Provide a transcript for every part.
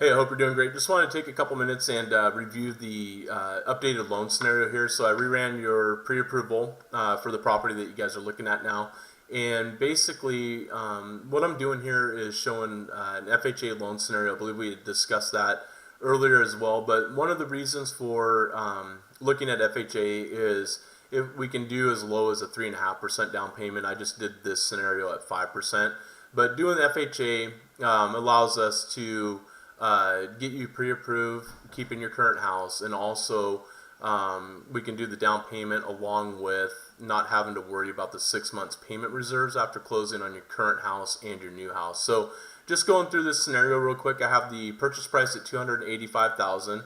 Hey, I hope you're doing great. Just want to take a couple minutes and review the updated loan scenario here. So I reran your pre-approval for the property that you guys are looking at now. And basically, what I'm doing here is showing an FHA loan scenario. I believe we had discussed that earlier as well. But one of the reasons for looking at FHA is if we can do as low as a 3.5% down payment. I just did this scenario at 5%. But doing FHA allows us to get you pre-approved, keeping your current house, and also we can do the down payment along with not having to worry about the 6 months payment reserves after closing on your current house and your new house. So just going through this scenario real quick, I have the purchase price at $285,000,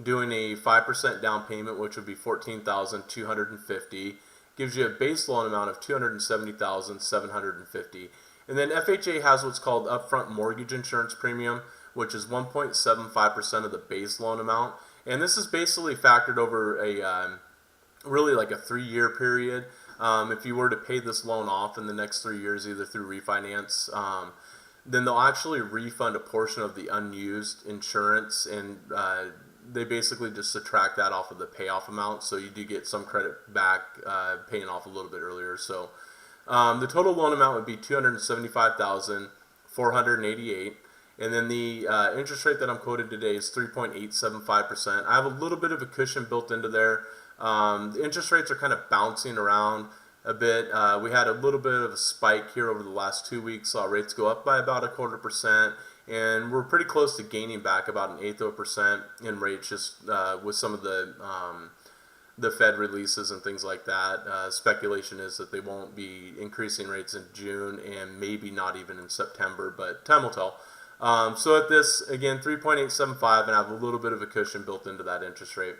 doing a 5% down payment, which would be $14,250, gives you a base loan amount of $270,750. And then FHA has what's called upfront mortgage insurance premium, which is 1.75% of the base loan amount. And this is basically factored over a really like a 3-year period. If you were to pay this loan off in the next 3 years, either through refinance, then they'll actually refund a portion of the unused insurance, and they basically just subtract that off of the payoff amount. So you do get some credit back paying off a little bit earlier. So the total loan amount would be $275,488. And then the interest rate that I'm quoted today is 3.875%. I have a little bit of a cushion built into there. The interest rates are kind of bouncing around a bit. We had a little bit of a spike here over the last 2 weeks. Saw rates go up by about 1/4%, and we're pretty close to gaining back about 1/8 of a percent in rates, just with some of the Fed releases and things like that. Speculation is that they won't be increasing rates in June and maybe not even in September, but time will tell. So at this, again, 3.875, and I have a little bit of a cushion built into that interest rate.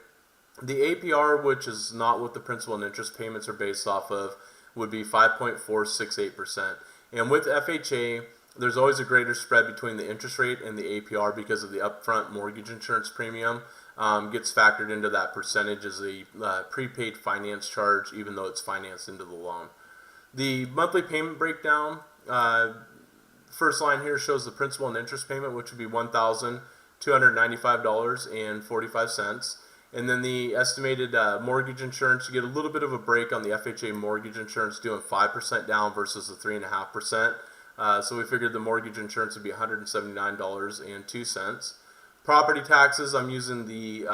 The APR, which is not what the principal and interest payments are based off of, would be 5.468%. And with FHA, there's always a greater spread between the interest rate and the APR because of the upfront mortgage insurance premium. Gets factored into that percentage as a prepaid finance charge, even though it's financed into the loan. The monthly payment breakdown, first line here shows the principal and interest payment, which would be $1,295.45. And then the estimated mortgage insurance, you get a little bit of a break on the FHA mortgage insurance doing 5% down versus the 3.5%. So we figured the mortgage insurance would be $179.02. Property taxes, I'm using the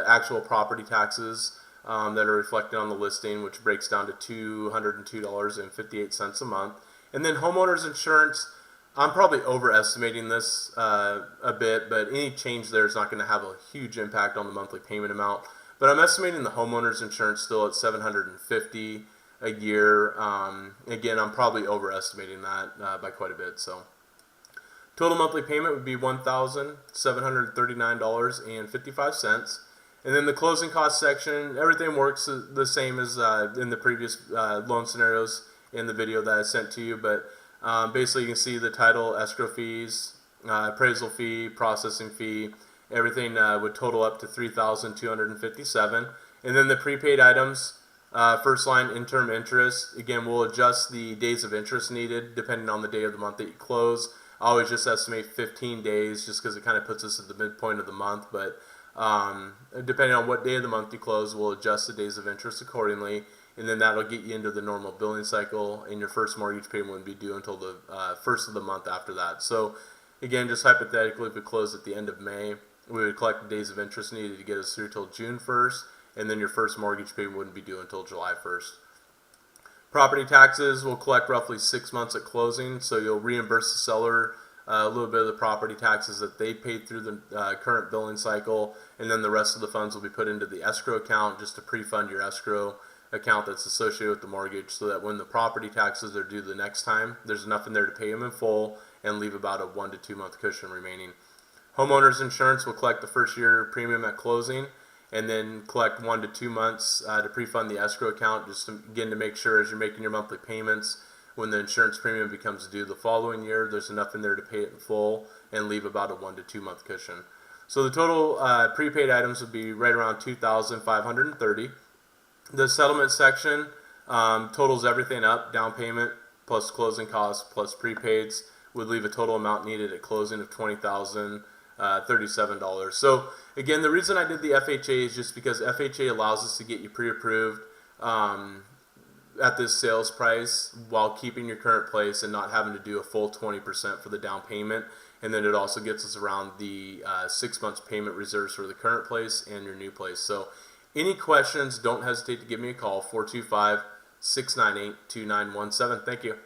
actual property taxes that are reflected on the listing, which breaks down to $202.58 a month. And then homeowners insurance, I'm probably overestimating this a bit, but any change there is not going to have a huge impact on the monthly payment amount. But I'm estimating the homeowners insurance still at $750 a year. Again, I'm probably overestimating that by quite a bit. So total monthly payment would be $1,739.55. And then the closing cost section, everything works the same as in the previous loan scenarios in the video that I sent to you, but basically you can see the title, escrow fees, appraisal fee, processing fee, everything would total up to $3,257. And then the prepaid items, first line interim interest, again we'll adjust the days of interest needed depending on the day of the month that you close. I always just estimate 15 days just because it kind of puts us at the midpoint of the month, but depending on what day of the month you close, we'll adjust the days of interest accordingly, and then that'll get you into the normal billing cycle, and your first mortgage payment wouldn't be due until the first of the month after that. So again, just hypothetically, if we close at the end of May, we would collect the days of interest needed to get us through till June 1st, and then your first mortgage payment wouldn't be due until July 1st. Property taxes will collect roughly 6 months at closing, so you'll reimburse the seller a little bit of the property taxes that they paid through the current billing cycle, and then the rest of the funds will be put into the escrow account just to pre-fund your escrow account that's associated with the mortgage, so that when the property taxes are due the next time, there's enough in there to pay them in full and leave about a 1 to 2 month cushion remaining. Homeowners insurance will collect the first year premium at closing, and then collect 1 to 2 months to pre-fund the escrow account, just to, again, to make sure as you're making your monthly payments, when the insurance premium becomes due the following year, there's enough in there to pay it in full and leave about a 1 to 2 month cushion. So the total prepaid items would be right around $2,530. The settlement section totals everything up, down payment plus closing costs plus prepaids, would leave a total amount needed at closing of $20,037. So again, the reason I did the FHA is just because FHA allows us to get you pre-approved at this sales price while keeping your current place and not having to do a full 20% for the down payment. And then it also gets us around the 6 months payment reserves for the current place and your new place. So any questions, don't hesitate to give me a call, 425-698-2917. Thank you.